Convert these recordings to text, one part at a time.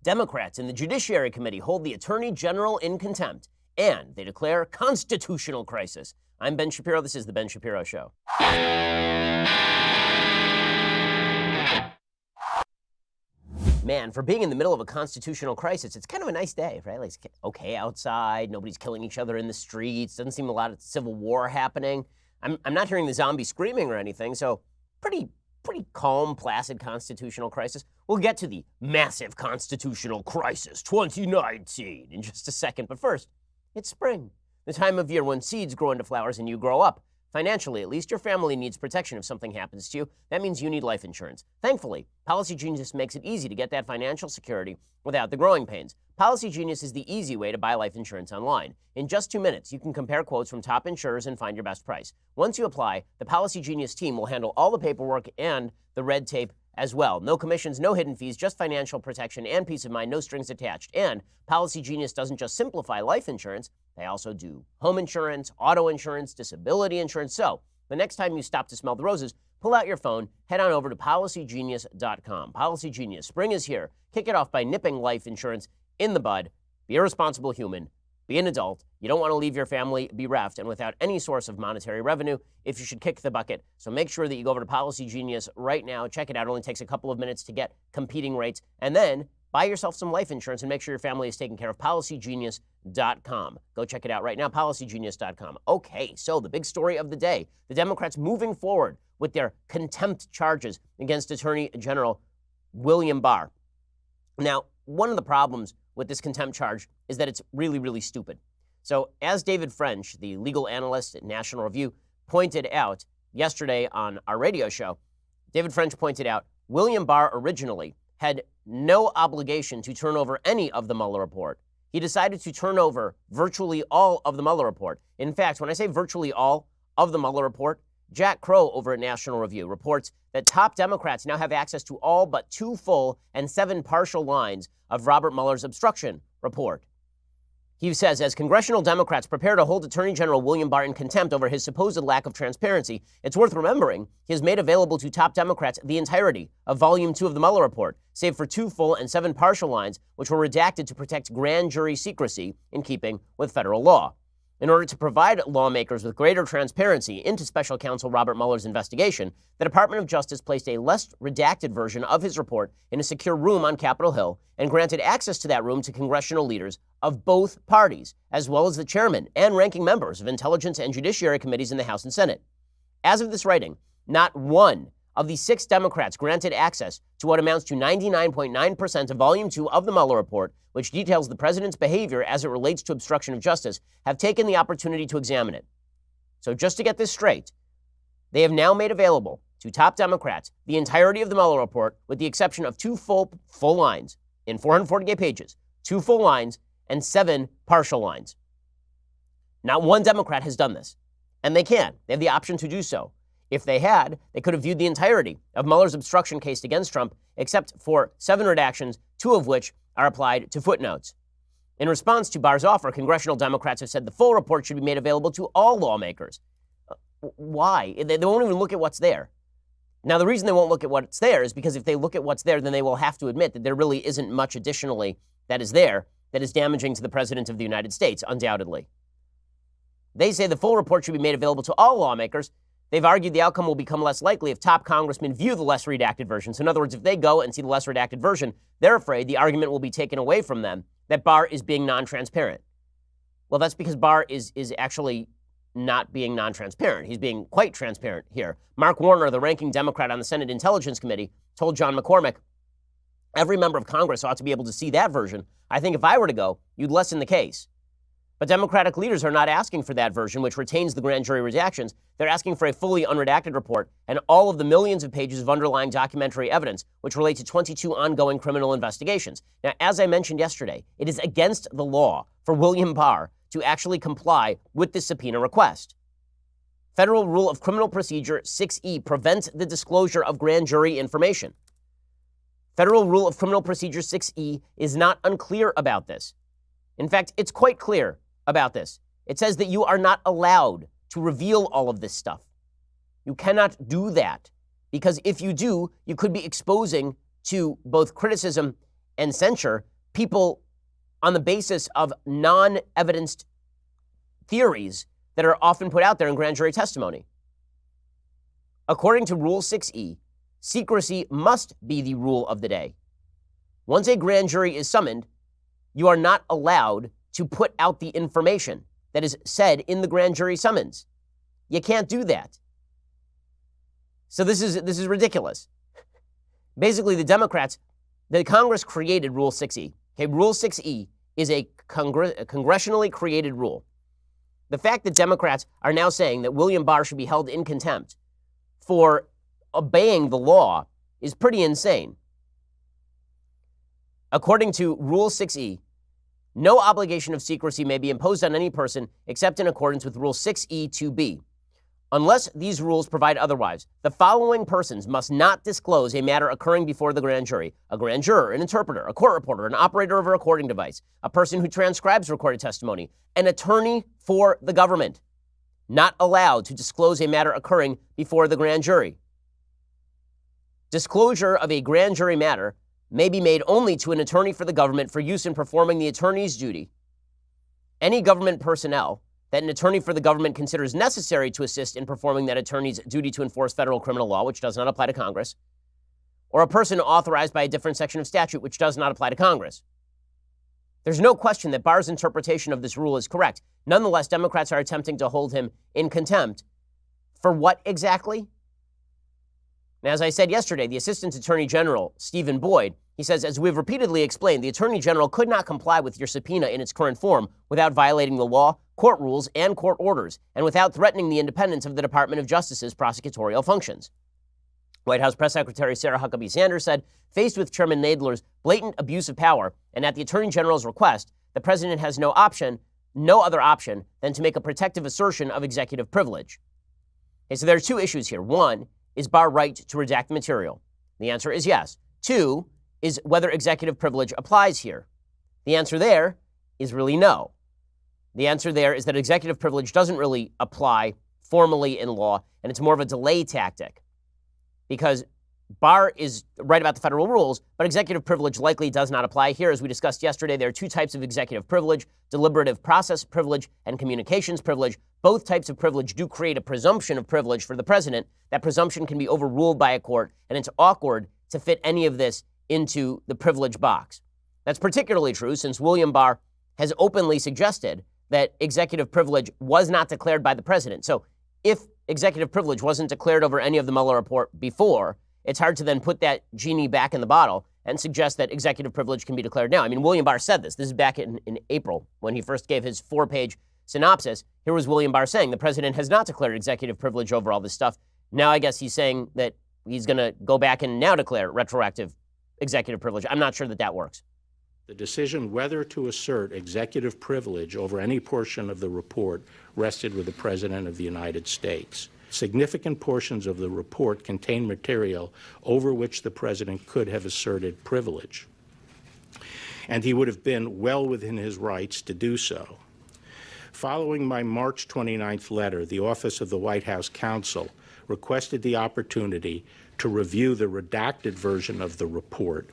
Democrats in the Judiciary Committee hold the Attorney General in contempt, and they declare constitutional crisis. I'm Ben Shapiro. This is The Ben Shapiro Show. Man, for being in the middle of a constitutional crisis, it's kind of a nice day, right? Like, it's okay outside, nobody's killing each other in the streets, doesn't seem a lot of civil war happening. I'm not hearing the zombie screaming or anything, so pretty calm, placid constitutional crisis. We'll get to the massive constitutional crisis 2019 in just a second, but first, it's spring, the time of year when seeds grow into flowers and you grow up. Financially, at least, your family needs protection if something happens to you. That means you need life insurance. Thankfully, Policy Genius makes it easy to get that financial security without the growing pains. Policy Genius is the easy way to buy life insurance online. In just 2 minutes, you can compare quotes from top insurers and find your best price. Once you apply, the Policy Genius team will handle all the paperwork and the red tape as well. No commissions, no hidden fees, just financial protection and peace of mind, no strings attached. And Policy Genius doesn't just simplify life insurance, they also do home insurance, auto insurance, disability insurance. So the next time you stop to smell the roses, pull out your phone, head on over to PolicyGenius.com. Policy Genius, spring is here. Kick it off by nipping life insurance in the bud. Be a responsible human. Be an adult. You don't want to leave your family bereft and without any source of monetary revenue if you should kick the bucket. So make sure that you go over to Policy Genius right now. Check it out. It only takes a couple of minutes to get competing rates. And then buy yourself some life insurance and make sure your family is taken care of. PolicyGenius.com. Go check it out right now. PolicyGenius.com. Okay, so the big story of the day. The Democrats moving forward with their contempt charges against Attorney General William Barr. Now, one of the problems with this contempt charge is that it's really stupid. So as David French, the legal analyst at National Review, pointed out yesterday on our radio show, David French pointed out William Barr originally had no obligation to turn over any of the Mueller report. He decided to turn over virtually all of the Mueller report. In fact, when I say virtually all of the Mueller report, Jack Crow over at National Review reports that top Democrats now have access to all but 2 full and 7 partial lines of Robert Mueller's obstruction report. He says, as congressional Democrats prepare to hold Attorney General William Barr in contempt over his supposed lack of transparency, it's worth remembering he has made available to top Democrats the entirety of Volume 2 of the Mueller report, save for 2 full and 7 partial lines, which were redacted to protect grand jury secrecy in keeping with federal law. In order to provide lawmakers with greater transparency into Special Counsel Robert Mueller's investigation, the Department of Justice placed a less redacted version of his report in a secure room on Capitol Hill and granted access to that room to congressional leaders of both parties, as well as the chairman and ranking members of Intelligence and Judiciary Committees in the House and Senate. As of this writing, not one of the 6 Democrats granted access to what amounts to 99.9% of Volume 2 of the Mueller report, which details the president's behavior as it relates to obstruction of justice, have taken the opportunity to examine it. So just to get this straight, they have now made available to top Democrats the entirety of the Mueller report, with the exception of 2 full lines in 448 pages, 2 full lines, and 7 partial lines. Not one Democrat has done this, and they can. They have the option to do so. If they had, they could have viewed the entirety of Mueller's obstruction case against Trump, except for 7 redactions, 2 of which are applied to footnotes. In response to Barr's offer, congressional Democrats have said the full report should be made available to all lawmakers. Why? They won't even look at what's there. Now, the reason they won't look at what's there is because if they look at what's there, then they will have to admit that there really isn't much additionally that is there that is damaging to the President of the United States, undoubtedly. They say the full report should be made available to all lawmakers. They've argued the outcome will become less likely if top congressmen view the less redacted version. So in other words, if they go and see the less redacted version, they're afraid the argument will be taken away from them that Barr is being non-transparent. Well, that's because Barr is actually not being non-transparent. He's being quite transparent here. Mark Warner, the ranking Democrat on the Senate Intelligence Committee, told John McCormick, every member of Congress ought to be able to see that version. I think if I were to go, you'd lessen the case. But Democratic leaders are not asking for that version, which retains the grand jury redactions. They're asking for a fully unredacted report and all of the millions of pages of underlying documentary evidence, which relate to 22 ongoing criminal investigations. Now, as I mentioned yesterday, it is against the law for William Barr to actually comply with this subpoena request. Federal Rule of Criminal Procedure 6E prevents the disclosure of grand jury information. Federal Rule of Criminal Procedure 6E is not unclear about this. In fact, it's quite clear about this. It says that you are not allowed to reveal all of this stuff. You cannot do that because if you do, you could be exposing to both criticism and censure people on the basis of non-evidenced theories that are often put out there in grand jury testimony. According to Rule 6E, secrecy must be the rule of the day. Once a grand jury is summoned, you are not allowed to put out the information that is said in the grand jury summons. You can't do that. So this is ridiculous. Basically, the Congress created Rule 6E. Okay, Rule 6E is a congressionally created rule. The fact that Democrats are now saying that William Barr should be held in contempt for obeying the law is pretty insane. According to Rule 6E, no obligation of secrecy may be imposed on any person except in accordance with Rule 6E2B. Unless these rules provide otherwise, the following persons must not disclose a matter occurring before the grand jury: a grand juror, an interpreter, a court reporter, an operator of a recording device, a person who transcribes recorded testimony, an attorney for the government. Not allowed to disclose a matter occurring before the grand jury. Disclosure of a grand jury matter may be made only to an attorney for the government for use in performing the attorney's duty. Any government personnel that an attorney for the government considers necessary to assist in performing that attorney's duty to enforce federal criminal law, which does not apply to Congress, or a person authorized by a different section of statute, which does not apply to Congress. There's no question that Barr's interpretation of this rule is correct. Nonetheless, Democrats are attempting to hold him in contempt. For what exactly? And as I said yesterday, the Assistant Attorney General, Stephen Boyd, he says, as we've repeatedly explained, the Attorney General could not comply with your subpoena in its current form without violating the law, court rules, and court orders, and without threatening the independence of the Department of Justice's prosecutorial functions. White House Press Secretary Sarah Huckabee Sanders said, faced with Chairman Nadler's blatant abuse of power, and at the Attorney General's request, the president has no other option than to make a protective assertion of executive privilege. Okay, so there are two issues here. One, is Barr right to redact the material? The answer is yes. Two, is whether executive privilege applies here. The answer there is really no. The answer there is that executive privilege doesn't really apply formally in law, and it's more of a delay tactic. Because Barr is right about the federal rules, but executive privilege likely does not apply here. As we discussed yesterday, there are two types of executive privilege: deliberative process privilege and communications privilege. Both types of privilege do create a presumption of privilege for the president. That presumption can be overruled by a court, and it's awkward to fit any of this into the privilege box. That's particularly true since William Barr has openly suggested that executive privilege was not declared by the president. So if executive privilege wasn't declared over any of the Mueller report before, it's hard to then put that genie back in the bottle and suggest that executive privilege can be declared now. I mean, William Barr said this. This is back in April when he first gave his 4-page synopsis. Here was William Barr saying the president has not declared executive privilege over all this stuff. Now I guess he's saying that he's going to go back and now declare retroactive executive privilege. I'm not sure that that works. The decision whether to assert executive privilege over any portion of the report rested with the President of the United States. Significant portions of the report contain material over which the President could have asserted privilege, and he would have been well within his rights to do so. Following my March 29th letter, the Office of the White House Counsel requested the opportunity to review the redacted version of the report.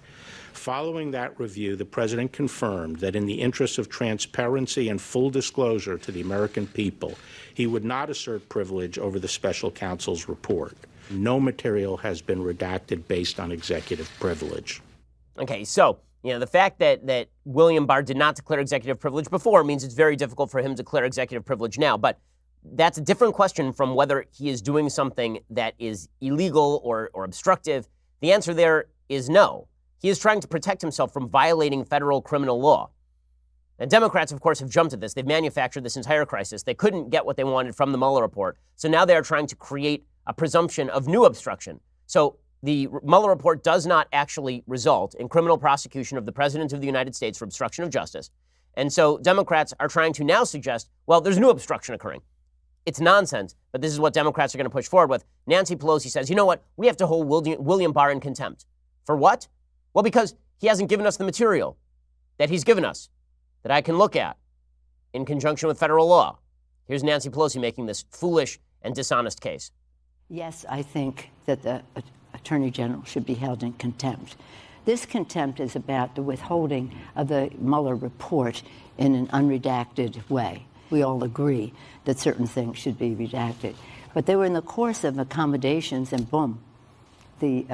Following that review, the President confirmed that in the interest of transparency and full disclosure to the American people, he would not assert privilege over the special counsel's report. No material has been redacted based on executive privilege. Okay, so, the fact that William Barr did not declare executive privilege before means it's very difficult for him to declare executive privilege now. But that's a different question from whether he is doing something that is illegal or obstructive. The answer there is no. He is trying to protect himself from violating federal criminal law. And Democrats, of course, have jumped at this. They've manufactured this entire crisis. They couldn't get what they wanted from the Mueller report. So now they are trying to create a presumption of new obstruction. So the Mueller report does not actually result in criminal prosecution of the President of the United States for obstruction of justice. And so Democrats are trying to now suggest, well, there's new obstruction occurring. It's nonsense, but this is what Democrats are going to push forward with. Nancy Pelosi says, you know what? We have to hold William Barr in contempt. For what? Well, because he hasn't given us the material that he's given us that I can look at in conjunction with federal law. Here's Nancy Pelosi making this foolish and dishonest case. Yes, I think that the Attorney General should be held in contempt. This contempt is about the withholding of the Mueller report in an unredacted way. We all agree that certain things should be redacted. But they were in the course of accommodations, and boom, the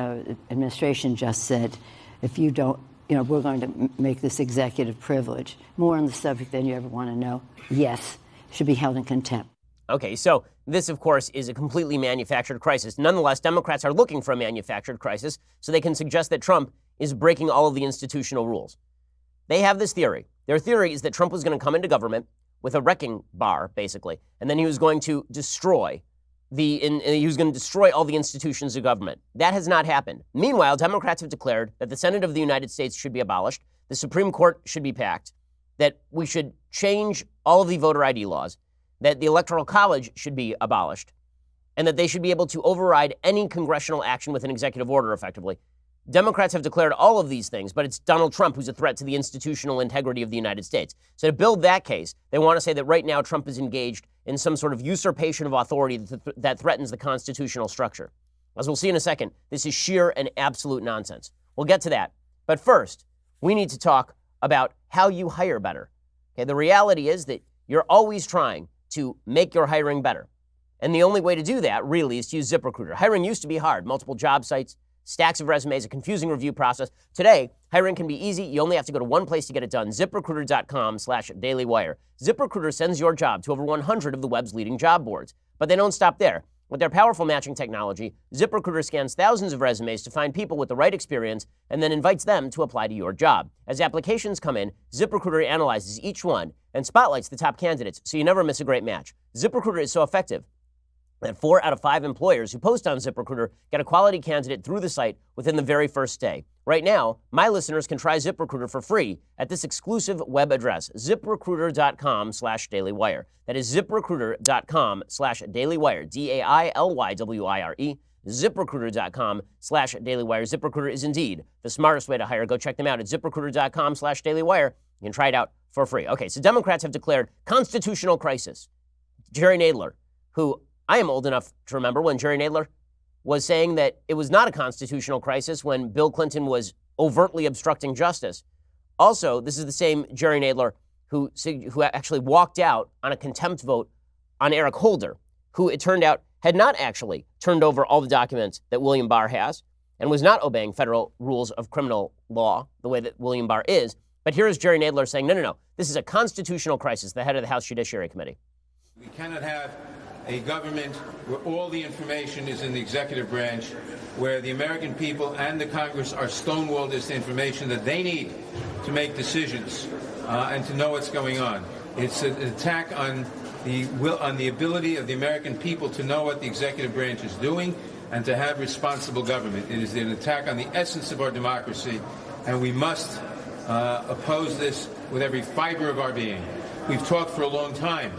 administration just said, if you don't, we're going to make this executive privilege. More on the subject than you ever want to know. Yes, should be held in contempt. Okay, so this, of course, is a completely manufactured crisis. Nonetheless, Democrats are looking for a manufactured crisis so they can suggest that Trump is breaking all of the institutional rules. They have this theory. Their theory is that Trump was going to come into government with a wrecking bar, basically, and then he was going to destroy all the institutions of government. That has not happened. Meanwhile, Democrats have declared that the Senate of the United States should be abolished, the Supreme Court should be packed, that we should change all of the voter ID laws, that the Electoral College should be abolished, and that they should be able to override any congressional action with an executive order effectively. Democrats have declared all of these things, but it's Donald Trump who's a threat to the institutional integrity of the United States. So to build that case, they want to say that right now Trump is engaged in some sort of usurpation of authority that threatens the constitutional structure. As we'll see in a second, this is sheer and absolute nonsense. We'll get to that. But first, we need to talk about how you hire better. Okay, the reality is that you're always trying to make your hiring better. And the only way to do that, really, is to use ZipRecruiter. Hiring used to be hard. Multiple job sites, stacks of resumes, a confusing review process. Today, hiring can be easy. You only have to go to one place to get it done, ZipRecruiter.com/dailywire. ZipRecruiter sends your job to over 100 of the web's leading job boards. But they don't stop there. With their powerful matching technology, ZipRecruiter scans thousands of resumes to find people with the right experience and then invites them to apply to your job. As applications come in, ZipRecruiter analyzes each one and spotlights the top candidates so you never miss a great match. ZipRecruiter is so effective that 4 out of 5 employers who post on ZipRecruiter get a quality candidate through the site within the very first day. Right now, my listeners can try ZipRecruiter for free at this exclusive web address, ZipRecruiter.com/dailywire. That is ZipRecruiter.com/dailywire, DAILYWIRE, ZipRecruiter.com/dailywire. ZipRecruiter is indeed the smartest way to hire. Go check them out at ZipRecruiter.com/dailywire. You can try it out for free. Okay, so Democrats have declared constitutional crisis. Jerry Nadler, who I am old enough to remember when Jerry Nadler was saying that it was not a constitutional crisis when Bill Clinton was overtly obstructing justice. Also, this is the same Jerry Nadler who actually walked out on a contempt vote on Eric Holder, who it turned out had not actually turned over all the documents that William Barr has and was not obeying federal rules of criminal law the way that William Barr is. But here is Jerry Nadler saying, no, this is a constitutional crisis, the head of the House Judiciary Committee. We cannot have a government where all the information is in the executive branch, where the American people and the Congress are stonewalled as to information that they need to make decisions and to know what's going on. It's an attack on the ability of the American people to know what the executive branch is doing and to have responsible government. It is an attack on the essence of our democracy, and we must oppose this with every fiber of our being. We've talked for a long time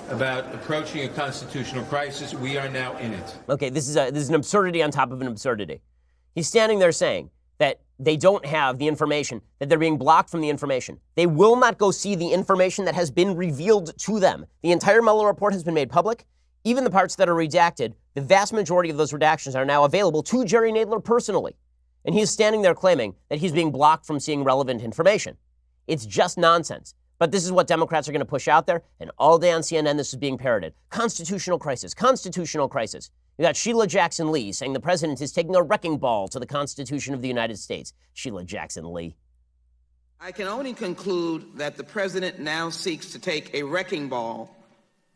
about approaching a constitutional crisis. We are now in it. Okay, this is an absurdity on top of an absurdity. He's standing there saying that they don't have the information, that they're being blocked from the information. They will not go see the information that has been revealed to them. The entire Mueller report has been made public. Even the parts that are redacted, the vast majority of those redactions are now available to Jerry Nadler personally. And he's standing there claiming that he's being blocked from seeing relevant information. It's just nonsense. But this is what Democrats are going to push out there, and all day on CNN this is being parroted. Constitutional crisis, constitutional crisis. You got Sheila Jackson Lee saying the president is taking a wrecking ball to the Constitution of the United States. Sheila Jackson Lee. I can only conclude that the president now seeks to take a wrecking ball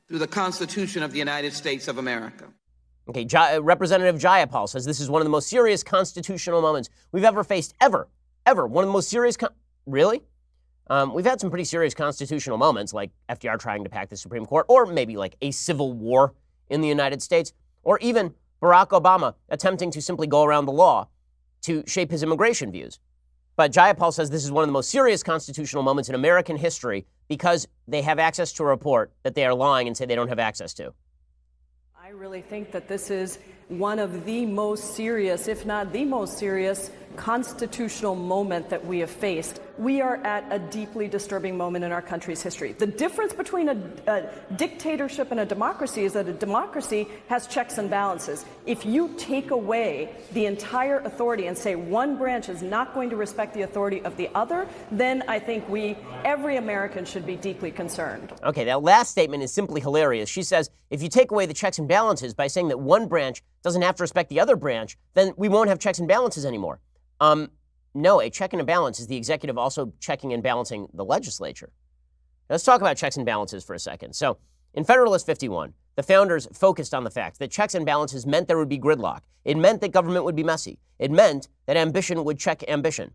through the Constitution of the United States of America. Okay, Representative Jayapal says this is one of the most serious constitutional moments we've ever faced, ever. One of the most serious, really? We've had some pretty serious constitutional moments, like FDR trying to pack the Supreme Court, or maybe like a civil war in the United States, or even Barack Obama attempting to simply go around the law to shape his immigration views. But Jayapal says this is one of the most serious constitutional moments in American history because they have access to a report that they are lying and say they don't have access to. I really think that this is one of the most serious, if not the most serious, constitutional moment that we have faced, we are at a deeply disturbing moment in our country's history. The difference between a dictatorship and a democracy is that a democracy has checks and balances. If you take away the entire authority and say one branch is not going to respect the authority of the other, then I think every American should be deeply concerned. Okay, that last statement is simply hilarious. She says, if you take away the checks and balances by saying that one branch doesn't have to respect the other branch, then we won't have checks and balances anymore. No, a check and a balance is the executive also checking and balancing the legislature. Let's talk about checks and balances for a second. So, in Federalist 51, the founders focused on the fact that checks and balances meant there would be gridlock. It meant that government would be messy. It meant that ambition would check ambition.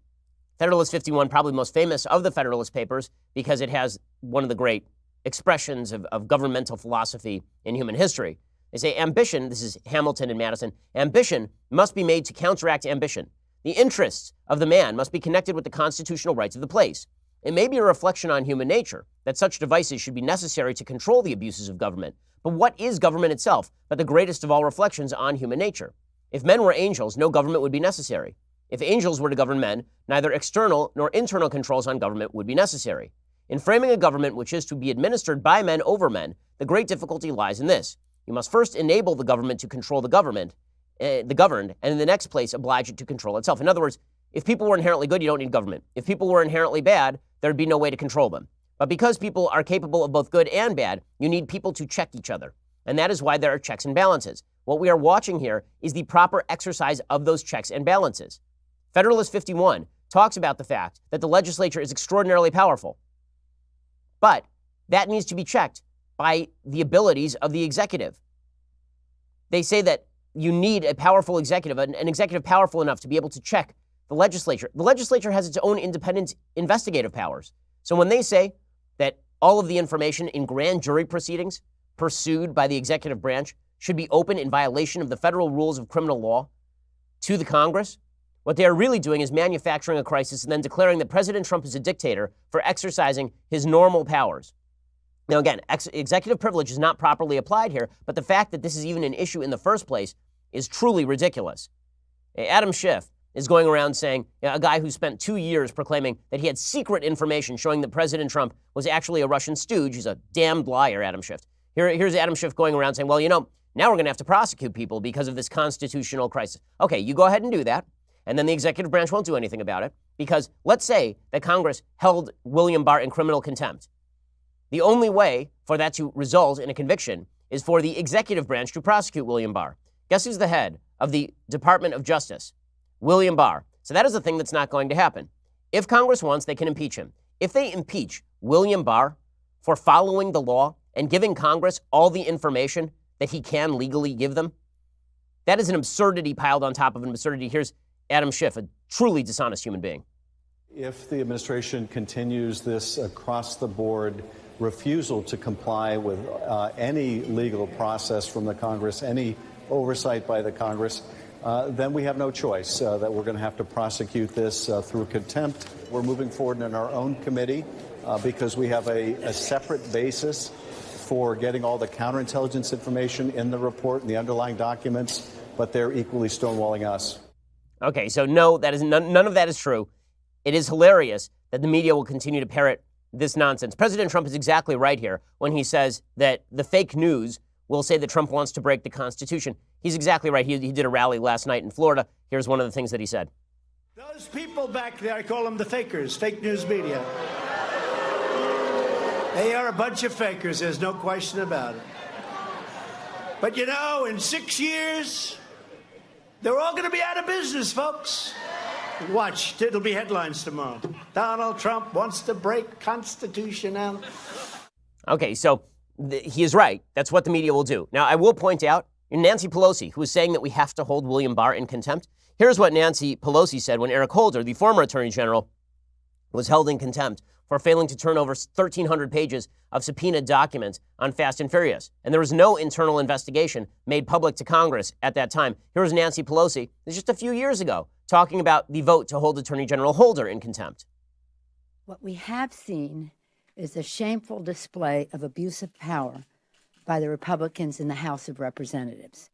Federalist 51, probably most famous of the Federalist Papers, because it has one of the great expressions of governmental philosophy in human history. They say ambition, this is Hamilton and Madison, ambition must be made to counteract ambition. The interests of the man must be connected with the constitutional rights of the place. It may be a reflection on human nature that such devices should be necessary to control the abuses of government. But what is government itself but the greatest of all reflections on human nature? If men were angels, no government would be necessary. If angels were to govern men, neither external nor internal controls on government would be necessary. In framing a government which is to be administered by men over men, the great difficulty lies in this. You must first enable the government to control the governed, and in the next place, oblige it to control itself. In other words, if people were inherently good, you don't need government. If people were inherently bad, there'd be no way to control them. But because people are capable of both good and bad, you need people to check each other. And that is why there are checks and balances. What we are watching here is the proper exercise of those checks and balances. Federalist 51 talks about the fact that the legislature is extraordinarily powerful. But that needs to be checked by the abilities of the executive. They say that you need a powerful executive, an executive powerful enough to be able to check the legislature. The legislature has its own independent investigative powers. So when they say that all of the information in grand jury proceedings pursued by the executive branch should be open in violation of the federal rules of criminal law to the Congress, what they are really doing is manufacturing a crisis and then declaring that President Trump is a dictator for exercising his normal powers. Now, again, executive privilege is not properly applied here, but the fact that this is even an issue in the first place is truly ridiculous. Adam Schiff is going around saying, a guy who spent 2 years proclaiming that he had secret information showing that President Trump was actually a Russian stooge. He's a damned liar, Adam Schiff. Here's Adam Schiff going around saying, well, now we're going to have to prosecute people because of this constitutional crisis. Okay, you go ahead and do that, and then the executive branch won't do anything about it, because let's say that Congress held William Barr in criminal contempt. The only way for that to result in a conviction is for the executive branch to prosecute William Barr. Guess who's the head of the Department of Justice? William Barr. So that is a thing that's not going to happen. If Congress wants, they can impeach him. If they impeach William Barr for following the law and giving Congress all the information that he can legally give them, that is an absurdity piled on top of an absurdity. Here's Adam Schiff, a truly dishonest human being. If the administration continues this across-the-board refusal to comply with any legal process from the Congress, any oversight by the Congress, then we have no choice, that we're going to have to prosecute this through contempt. We're moving forward in our own committee because we have a separate basis for getting all the counterintelligence information in the report and the underlying documents, but they're equally stonewalling us. Okay, so no, that is none of that is true. It is hilarious that the media will continue to parrot this nonsense. President Trump is exactly right here when he says that the fake news will say that Trump wants to break the Constitution. He's exactly right. He did a rally last night in Florida. Here's one of the things that he said. Those people back there, I call them the fakers, fake news media. They are a bunch of fakers, there's no question about it. But in 6 years, they're all going to be out of business, folks. Watch, it'll be headlines tomorrow. Donald Trump wants to break constitutional. Okay, so he is right. That's what the media will do. Now, I will point out, Nancy Pelosi, who is saying that we have to hold William Barr in contempt. Here's what Nancy Pelosi said when Eric Holder, the former Attorney General, was held in contempt for failing to turn over 1,300 pages of subpoenaed documents on Fast and Furious. And there was no internal investigation made public to Congress at that time. Here was Nancy Pelosi, just a few years ago, talking about the vote to hold Attorney General Holder in contempt. What we have seen is a shameful display of abuse of power by the Republicans in the House of Representatives.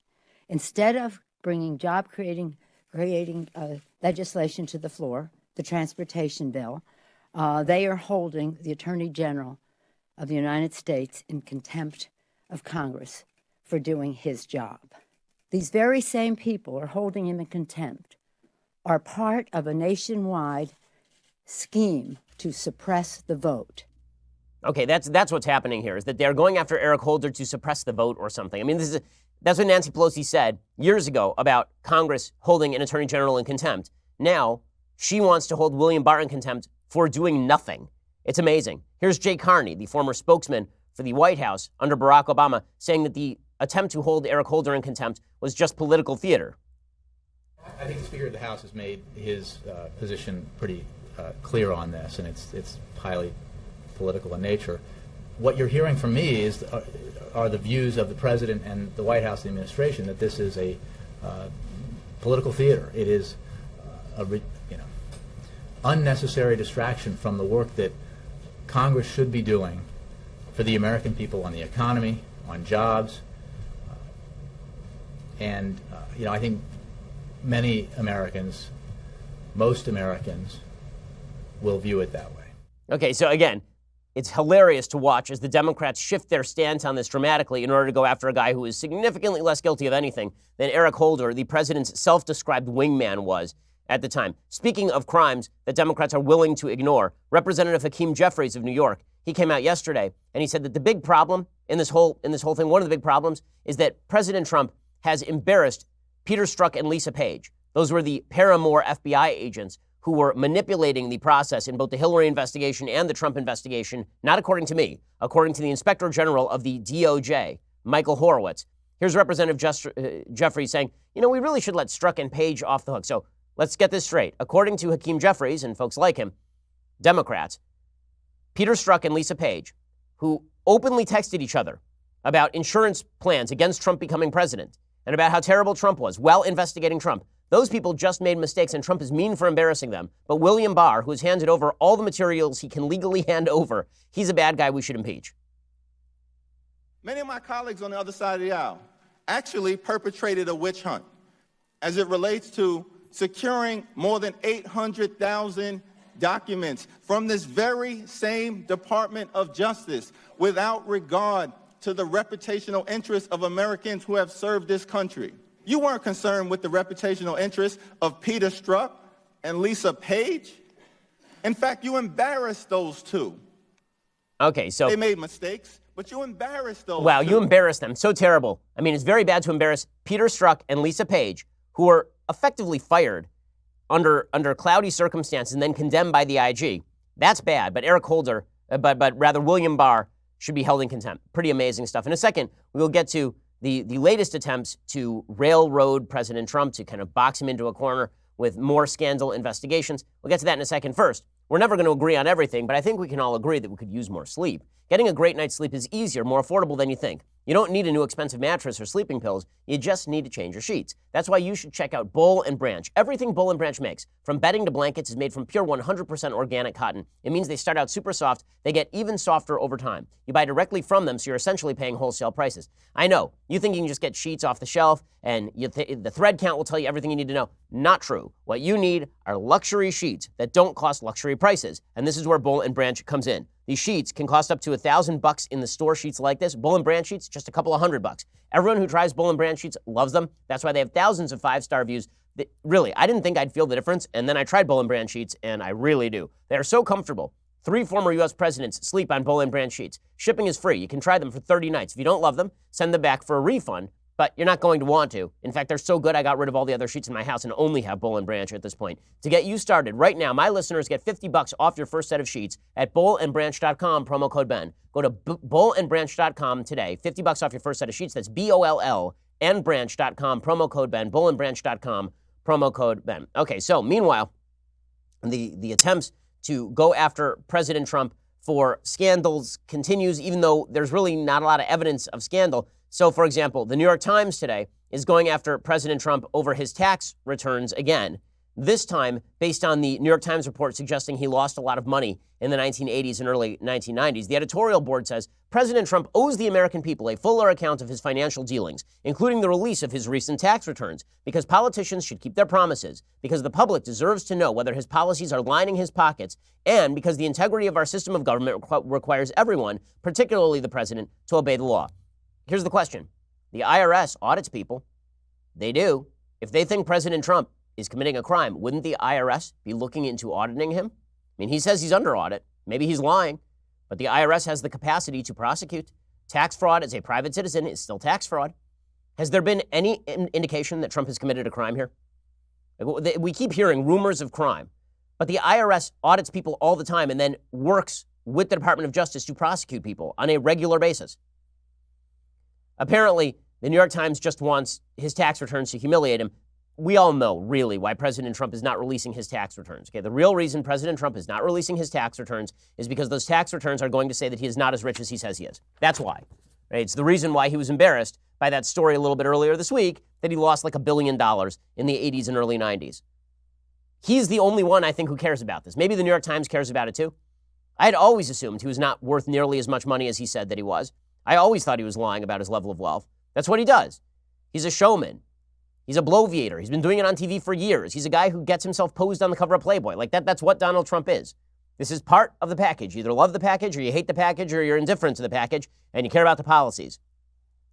Instead of bringing job-creating creating legislation to the floor, the transportation bill. They are holding the Attorney General of the United States in contempt of Congress for doing his job. These very same people are holding him in contempt, are part of a nationwide scheme to suppress the vote. Okay, that's what's happening here, is that they're going after Eric Holder to suppress the vote or something. I mean, that's what Nancy Pelosi said years ago about Congress holding an attorney general in contempt. Now, she wants to hold William Barr in contempt for doing nothing. It's amazing. Here's Jay Carney, the former spokesman for the White House under Barack Obama, saying that the attempt to hold Eric Holder in contempt was just political theater. I think the Speaker of the House has made his position pretty clear on this, and it's highly political in nature. What you're hearing from me are the views of the President and the White House and the administration that this is a political theater. It is unnecessary distraction from the work that Congress should be doing for the American people on the economy, on jobs, and I think many Americans, most Americans, will view it that way. Okay, so again, it's hilarious to watch as the Democrats shift their stance on this dramatically in order to go after a guy who is significantly less guilty of anything than Eric Holder, the president's self-described wingman, was at the time. Speaking of crimes that Democrats are willing to ignore, Representative Hakeem Jeffries of New York, he came out yesterday and he said that the big problem in this whole thing, one of the big problems, is that President Trump has embarrassed Peter Strzok and Lisa Page. Those were the Paramore FBI agents who were manipulating the process in both the Hillary investigation and the Trump investigation, not according to me, according to the Inspector General of the DOJ, Michael Horowitz. Here's Representative Jeffries saying, we really should let Strzok and Page off the hook. So let's get this straight. According to Hakeem Jeffries and folks like him, Democrats, Peter Strzok and Lisa Page, who openly texted each other about insurance plans against Trump becoming president and about how terrible Trump was while investigating Trump, those people just made mistakes, and Trump is mean for embarrassing them. But William Barr, who has handed over all the materials he can legally hand over, he's a bad guy we should impeach. Many of my colleagues on the other side of the aisle actually perpetrated a witch hunt as it relates to securing more than 800,000 documents from this very same Department of Justice without regard to the reputational interests of Americans who have served this country. You weren't concerned with the reputational interests of Peter Strzok and Lisa Page. In fact, you embarrassed those two. Okay, so they made mistakes, but you embarrassed those Wow, two. you embarrassed them. So terrible. I mean, it's very bad to embarrass Peter Strzok and Lisa Page, who were effectively fired under cloudy circumstances and then condemned by the IG. That's bad, but Eric Holder, but rather William Barr, should be held in contempt. Pretty amazing stuff. In a second, we will get to the latest attempts to railroad President Trump, to kind of box him into a corner with more scandal investigations. We'll get to that in a second. First, we're never going to agree on everything, but I think we can all agree that we could use more sleep. Getting a great night's sleep is easier, more affordable than you think. You don't need a new expensive mattress or sleeping pills. You just need to change your sheets. That's why you should check out Boll & Branch. Everything Boll & Branch makes, from bedding to blankets, is made from pure 100% organic cotton. It means they start out super soft. They get even softer over time. You buy directly from them, so you're essentially paying wholesale prices. I know. You think you can just get sheets off the shelf and the thread count will tell you everything you need to know. Not true. What you need are luxury sheets that don't cost luxury prices. And this is where Boll & Branch comes in. These sheets can cost up to $1,000 in the store, sheets like this. Boll & Branch sheets, just a couple of $100. Everyone who tries Boll & Branch sheets loves them. That's why they have thousands of 5-star reviews. Really, I didn't think I'd feel the difference, and then I tried Boll & Branch sheets, and I really do. They are so comfortable. 3 former U.S. presidents sleep on Boll & Branch sheets. Shipping is free. You can try them for 30 nights. If you don't love them, send them back for a refund, but you're not going to want to. In fact, they're so good, I got rid of all the other sheets in my house and only have Boll & Branch at this point. To get you started, right now, my listeners get $50 off your first set of sheets at bollandbranch.com, promo code Ben. Go to bollandbranch.com today. $50 off your first set of sheets. That's BOLL and branch.com, promo code Ben. bollandbranch.com, promo code Ben. Okay, so meanwhile, the attempts to go after President Trump for scandals continues, even though there's really not a lot of evidence of scandal. So, for example, the New York Times today is going after President Trump over his tax returns again. This time, based on the New York Times report suggesting he lost a lot of money in the 1980s and early 1990s, the editorial board says President Trump owes the American people a fuller account of his financial dealings, including the release of his recent tax returns, because politicians should keep their promises, because the public deserves to know whether his policies are lining his pockets, and because the integrity of our system of government requires everyone, particularly the president, to obey the law. Here's the question. The IRS audits people. They do. If they think President Trump is committing a crime, wouldn't the IRS be looking into auditing him? I mean, he says he's under audit. Maybe he's lying, but the IRS has the capacity to prosecute. Tax fraud as a private citizen is still tax fraud. Has there been any indication that Trump has committed a crime here? We keep hearing rumors of crime, but the IRS audits people all the time and then works with the Department of Justice to prosecute people on a regular basis. Apparently, the New York Times just wants his tax returns to humiliate him. We all know, really, why President Trump is not releasing his tax returns. Okay, the real reason President Trump is not releasing his tax returns is because those tax returns are going to say that he is not as rich as he says he is. That's why. Right? It's the reason why he was embarrassed by that story a little bit earlier this week that he lost like $1 billion in the 80s and early 90s. He's the only one, I think, who cares about this. Maybe the New York Times cares about it too. I had always assumed he was not worth nearly as much money as he said that he was. I always thought he was lying about his level of wealth. That's what he does. He's a showman. He's a bloviator. He's been doing it on TV for years. He's a guy who gets himself posed on the cover of Playboy. Like that's what Donald Trump is. This is part of the package. You either love the package or you hate the package or you're indifferent to the package and you care about the policies.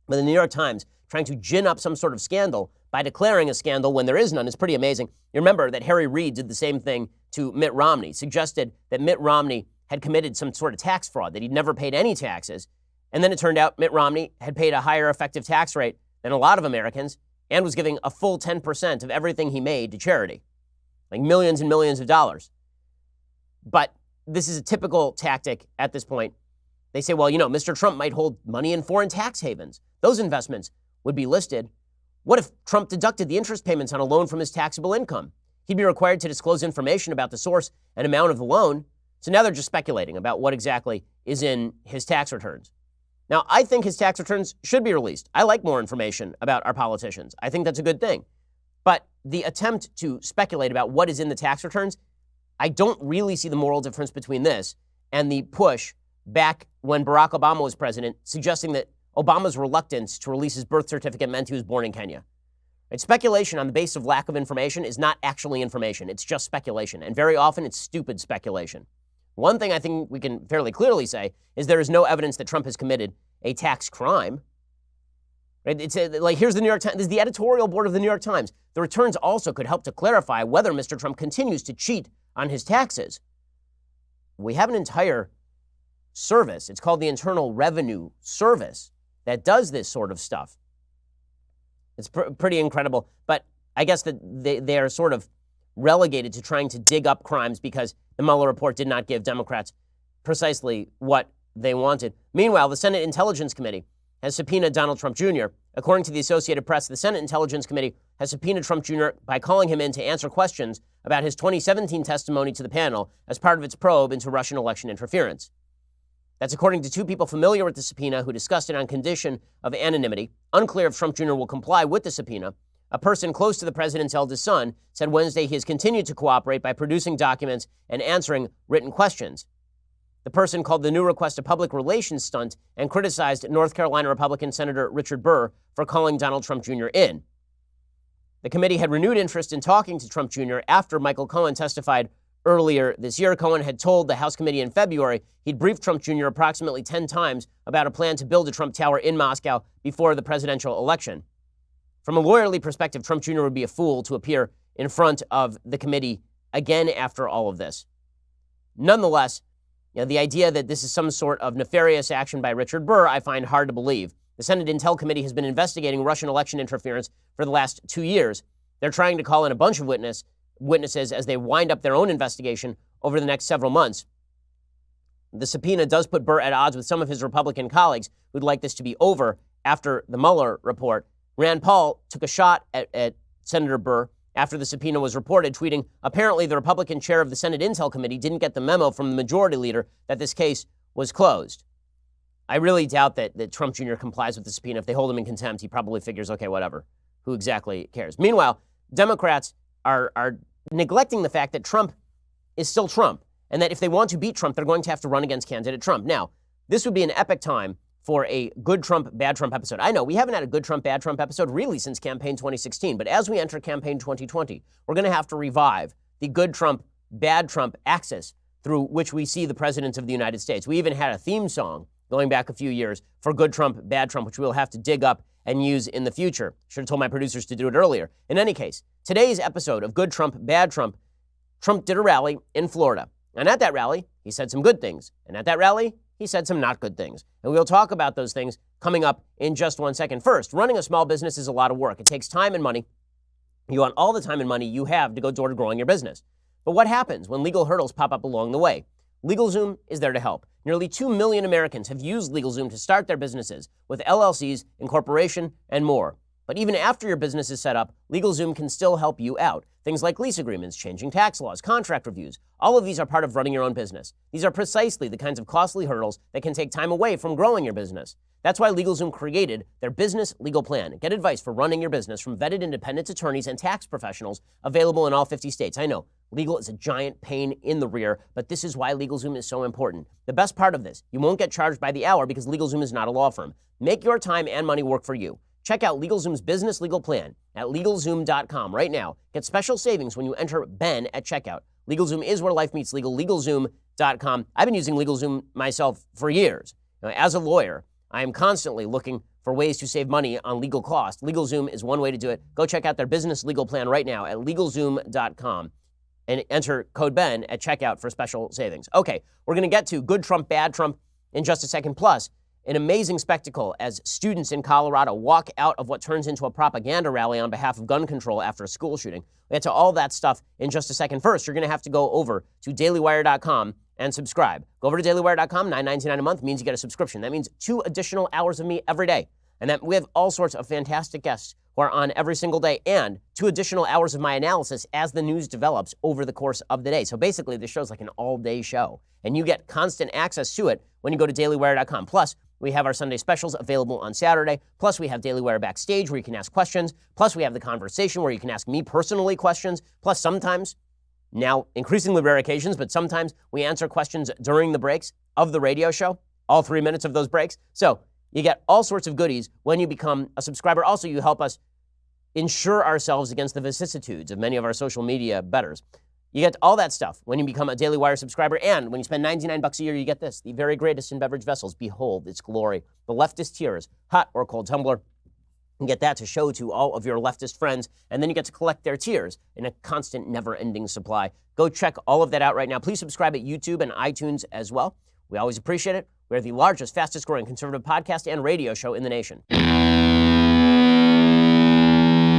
But the New York Times trying to gin up some sort of scandal by declaring a scandal when there is none is pretty amazing. You remember that Harry Reid did the same thing to Mitt Romney, suggested that Mitt Romney had committed some sort of tax fraud, that he'd never paid any taxes. And then it turned out Mitt Romney had paid a higher effective tax rate than a lot of Americans and was giving a full 10% of everything he made to charity, like millions and millions of dollars. But this is a typical tactic at this point. They say, well, Mr. Trump might hold money in foreign tax havens. Those investments would be listed. What if Trump deducted the interest payments on a loan from his taxable income? He'd be required to disclose information about the source and amount of the loan. So now they're just speculating about what exactly is in his tax returns. Now, I think his tax returns should be released. I like more information about our politicians. I think that's a good thing. But the attempt to speculate about what is in the tax returns, I don't really see the moral difference between this and the push back when Barack Obama was president, suggesting that Obama's reluctance to release his birth certificate meant he was born in Kenya. Right? Speculation on the basis of lack of information is not actually information. It's just speculation. And very often it's stupid speculation. One thing I think we can fairly clearly say is there is no evidence that Trump has committed a tax crime. Right? Here's the New York Times. This is the editorial board of the New York Times. The returns also could help to clarify whether Mr. Trump continues to cheat on his taxes. We have an entire service. It's called the Internal Revenue Service that does this sort of stuff. It's pretty incredible. But I guess that they are sort of relegated to trying to dig up crimes because the Mueller report did not give Democrats precisely what they wanted. Meanwhile, the Senate Intelligence Committee has subpoenaed Donald Trump Jr. According to the Associated Press, the Senate Intelligence Committee has subpoenaed Trump Jr. by calling him in to answer questions about his 2017 testimony to the panel as part of its probe into Russian election interference. That's according to two people familiar with the subpoena who discussed it on condition of anonymity. Unclear if Trump Jr. will comply with the subpoena. A person close to the president's eldest son said Wednesday he has continued to cooperate by producing documents and answering written questions. The person called the new request a public relations stunt and criticized North Carolina Republican Senator Richard Burr for calling Donald Trump Jr. in. The committee had renewed interest in talking to Trump Jr. after Michael Cohen testified earlier this year. Cohen had told the House committee in February he'd briefed Trump Jr. approximately 10 times about a plan to build a Trump Tower in Moscow before the presidential election. From a lawyerly perspective, Trump Jr. would be a fool to appear in front of the committee again after all of this. Nonetheless, the idea that this is some sort of nefarious action by Richard Burr, I find hard to believe. The Senate Intel Committee has been investigating Russian election interference for the last 2 years. They're trying to call in a bunch of witnesses as they wind up their own investigation over the next several months. The subpoena does put Burr at odds with some of his Republican colleagues who'd like this to be over after the Mueller report. Rand Paul took a shot at Senator Burr after the subpoena was reported, tweeting, apparently the Republican chair of the Senate Intel Committee didn't get the memo from the majority leader that this case was closed. I really doubt that Trump Jr. complies with the subpoena. If they hold him in contempt, he probably figures, okay, whatever. Who exactly cares? Meanwhile, Democrats are neglecting the fact that Trump is still Trump, and that if they want to beat Trump, they're going to have to run against candidate Trump. Now, this would be an epic time for a good Trump, bad Trump episode. I know we haven't had a good Trump, bad Trump episode really since campaign 2016, but as we enter campaign 2020, we're going to have to revive the good Trump, bad Trump axis through which we see the presidents of the United States. We even had a theme song going back a few years for good Trump, bad Trump, which we'll have to dig up and use in the future. Should have told my producers to do it earlier. In any case, today's episode of Good Trump, Bad Trump, Trump did a rally in Florida. And at that rally, he said some good things. And at that rally, he said some not good things. And we'll talk about those things coming up in just 1 second. First, running a small business is a lot of work. It takes time and money. You want all the time and money you have to go toward growing your business. But what happens when legal hurdles pop up along the way? LegalZoom is there to help. Nearly 2 million Americans have used LegalZoom to start their businesses with LLCs, incorporation, and more. But even after your business is set up, LegalZoom can still help you out. Things like lease agreements, changing tax laws, contract reviews. All of these are part of running your own business. These are precisely the kinds of costly hurdles that can take time away from growing your business. That's why LegalZoom created their business legal plan. Get advice for running your business from vetted independent attorneys and tax professionals available in all 50 states. I know, legal is a giant pain in the rear, but this is why LegalZoom is so important. The best part of this, you won't get charged by the hour because LegalZoom is not a law firm. Make your time and money work for you. Check out LegalZoom's business legal plan at LegalZoom.com right now. Get special savings when you enter Ben at checkout. LegalZoom is where life meets legal. LegalZoom.com. I've been using LegalZoom myself for years. Now, as a lawyer, I am constantly looking for ways to save money on legal costs. LegalZoom is one way to do it. Go check out their business legal plan right now at LegalZoom.com and enter code Ben at checkout for special savings. Okay, we're going to get to good Trump, bad Trump in just a second. Plus, an amazing spectacle as students in Colorado walk out of what turns into a propaganda rally on behalf of gun control after a school shooting. We'll get to all that stuff in just a second. First, you're going to have to go over to dailywire.com and subscribe. Go over to dailywire.com. $9.99 a month means you get a subscription. That means 2 additional hours of me every day. And that we have all sorts of fantastic guests who are on every single day, and 2 additional hours of my analysis as the news develops over the course of the day. So basically, this show's like an all-day show. And you get constant access to it when you go to dailywire.com. Plus, we have our Sunday specials available on Saturday. Plus, we have Daily Wire Backstage where you can ask questions. Plus, we have the conversation where you can ask me personally questions. Plus, sometimes, now increasingly rare occasions, but sometimes we answer questions during the breaks of the radio show, all 3 minutes of those breaks. So you get all sorts of goodies when you become a subscriber. Also, you help us insure ourselves against the vicissitudes of many of our social media betters. You get all that stuff when you become a Daily Wire subscriber, and when you spend $99 a year, you get this, the very greatest in beverage vessels. Behold its glory. The leftist tears, hot or cold tumbler. You get that to show to all of your leftist friends, and then you get to collect their tears in a constant, never-ending supply. Go check all of that out right now. Please subscribe at YouTube and iTunes as well. We always appreciate it. We're the largest, fastest-growing conservative podcast and radio show in the nation.